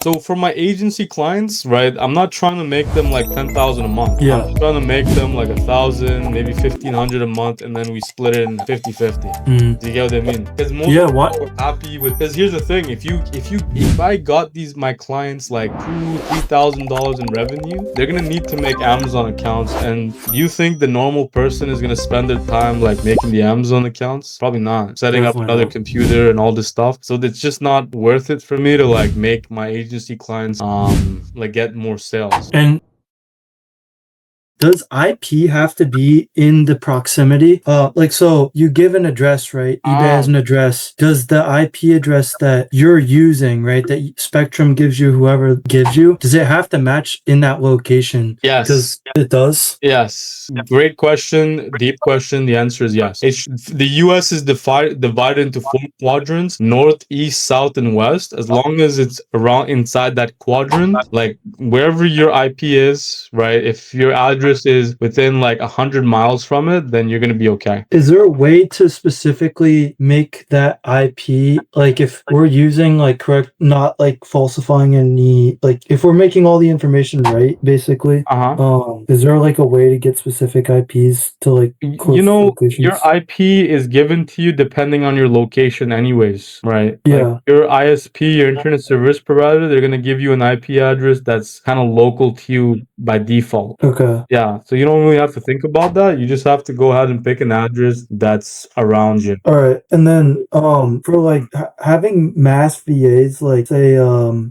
So for my agency clients, right, I'm not trying to make them like 10,000 a month. Yeah. I'm trying to make them like 1,000, maybe 1,500 a month, and then we split it in 50-50. Mm. Do you get what I mean? Because most Yeah, people what? are happy with. Because here's the thing: if I got my clients like $2,000-3,000 in revenue, they're gonna need to make Amazon accounts. And do you think the normal person is gonna spend their time like making the Amazon accounts? Probably not. Setting up Definitely another not. computer and all this stuff. So it's just not worth it for me to like make my agency clients like get more sales. And does IP have to be in the proximity? Like, so you give an address, right? eBay has an address. Does the IP address that you're using, right, that Spectrum gives you, whoever gives you, does it have to match in that location? Yes. Because it does. Yes. Great question. Deep question. The answer is yes. The US is divided into 4 quadrants: north, east, south, and west. As long as it's around inside that quadrant, like wherever your IP is, right? If your address is within like 100 miles from it, then you're gonna be okay. Is there a way to specifically make that IP, like if we're using like correct, not like falsifying any, like if we're making all the information right, basically, is there like a way to get specific IPs to like You close know, locations? your IP is given to you depending on your location anyways, right? Like Yeah. your ISP, your internet service provider, they're gonna give you an IP address that's kind of local to you by default. Okay. Yeah, so you don't really have to think about that. You just have to go ahead and pick an address that's around you. All right. And then for like having mass VAs, like say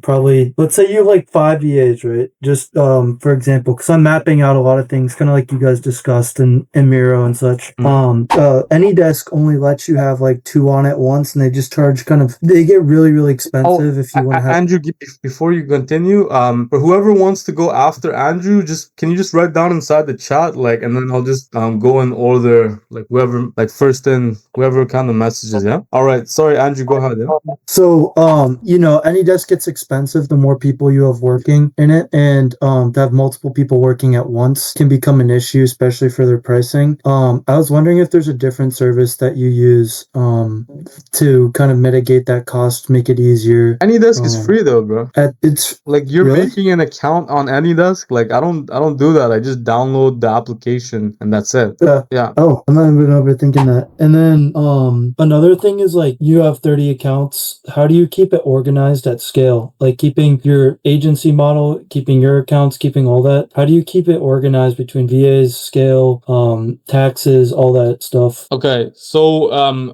probably let's say you have like 5 VAs, right? Just for example, because I'm mapping out a lot of things, kind of like you guys discussed in Miro and such. AnyDesk only lets you have like 2 on at once, and they just charge they get really expensive if you want to have. Andrew, before you continue, for whoever wants to go after Andrew, can you just write down inside the chat, like, and then I'll just go in order, like whoever, like first in, whoever kind of messages, yeah? All right, sorry, Andrew, go ahead, yeah? So, AnyDesk gets expensive the more people you have working in it, and to have multiple people working at once can become an issue, especially for their pricing. I was wondering if there's a different service that you use to kind of mitigate that cost, make it easier. AnyDesk is free though, bro. It's Like you're really? making an account on AnyDesk. Like I don't do that. I just download the application and that's it. Yeah. Oh, I'm not even overthinking that. And then another thing is like you have 30 accounts. How do you keep it organized at scale? Like keeping your agency model, keeping your accounts, keeping all that. How do you keep it organized between VAs, scale, taxes, all that stuff? Okay, so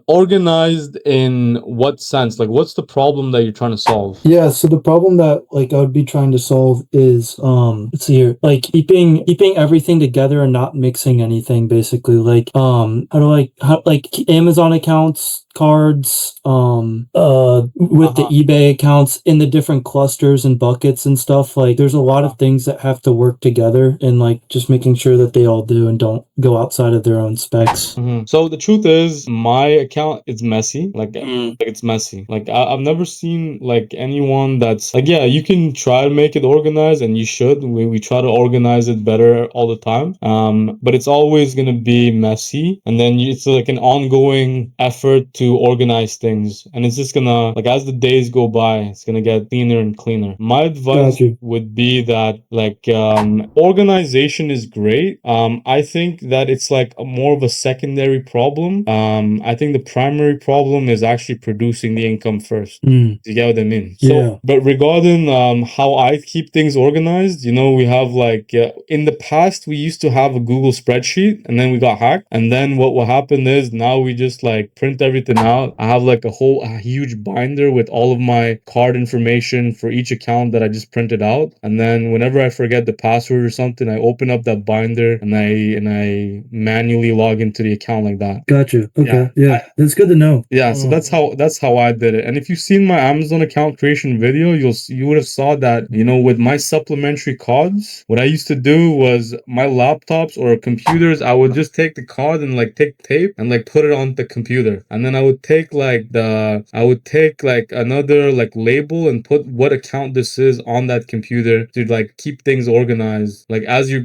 organized in what sense? Like what's the problem that you're trying to solve? Yeah, so the problem that like I would be trying to solve is let's see here, like keeping everything together and not mixing anything basically. Like how like Amazon accounts, cards, with the eBay accounts in the different clusters and buckets and stuff. Like there's a lot of things that have to work together, and like just making sure that they all do and don't go outside of their own specs. So the truth is, my account is messy. Like it's messy. Like I've never seen like anyone that's like, yeah, you can try to make it organized, and you should. We try to organize it better all the time. But it's always gonna be messy, and then it's like an ongoing effort to organize things, and it's just gonna like as the days go by, it's gonna get cleaner and cleaner. My advice would be that like organization is great. I think that it's like more of a secondary problem. I think the primary problem is actually producing the income first. Do you get what I mean? So, but regarding how I keep things organized, we have like in the past we used to have a Google spreadsheet, and then we got hacked. And then what happened is now we just like print everything out. I have like a huge binder with all of my card information for each account that I just printed out. And then whenever I forget the password or something, I open up that binder and I manually log into the account like that. Gotcha. Okay. Yeah. That's good to know. Yeah, so that's how I did it. And if you've seen my Amazon account creation video, you would have saw that, with my supplementary cards, what I used to do was my laptops or computers, I would just take the card and like take tape and like put it on the computer, and then I would take like another like label and put what account this is on that computer to like keep things organized. Like as you're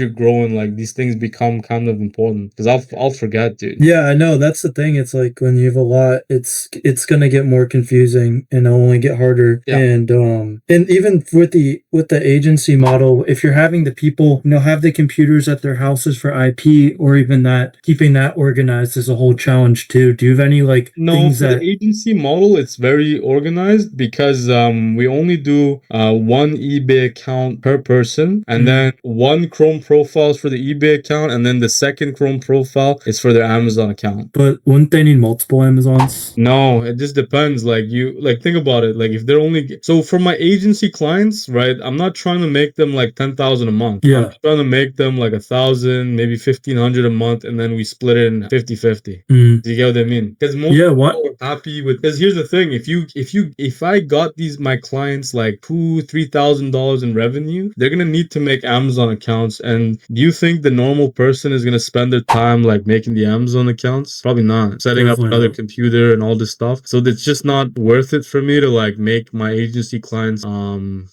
growing, like these things become kind of important because I'll forget, dude. Yeah, I know. That's the thing. It's like when you have a lot, it's gonna get more confusing and it'll only get harder. Yeah. And even with the agency model, if you're having the people, have the computers at their houses for IP or even that, keeping that organized is a whole challenge too. Do you have any like No, things for that the agency model, it's very organized because we only do one eBay account per person, and then one Chrome profile is for the eBay account, and then the second Chrome profile is for their Amazon account. But wouldn't they need multiple Amazons? No, it just depends. Like you, like think about it. Like if they're only so for my agency clients, right? I'm not trying to make them like 10,000 a month. Yeah. I'm trying to make them like 1,000, maybe 1,500 a month, and then we split it in 50-50. Mm. Do you get what I mean? Because most Yeah, what? people are happy with. Because here's the thing: if I got my clients like $2,000-3,000 in revenue, they're gonna need to make Amazon accounts. And do you think the normal person is gonna spend their time like making the Amazon accounts? Probably not. Setting up Definitely another not. computer and all this stuff. So it's just not worth it for me to like make my agency clients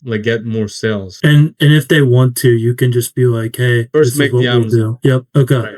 like get more sales. And if they want to, you can just be like, hey, First this is make what the we'll Amazon. do. Yep. Okay. Right.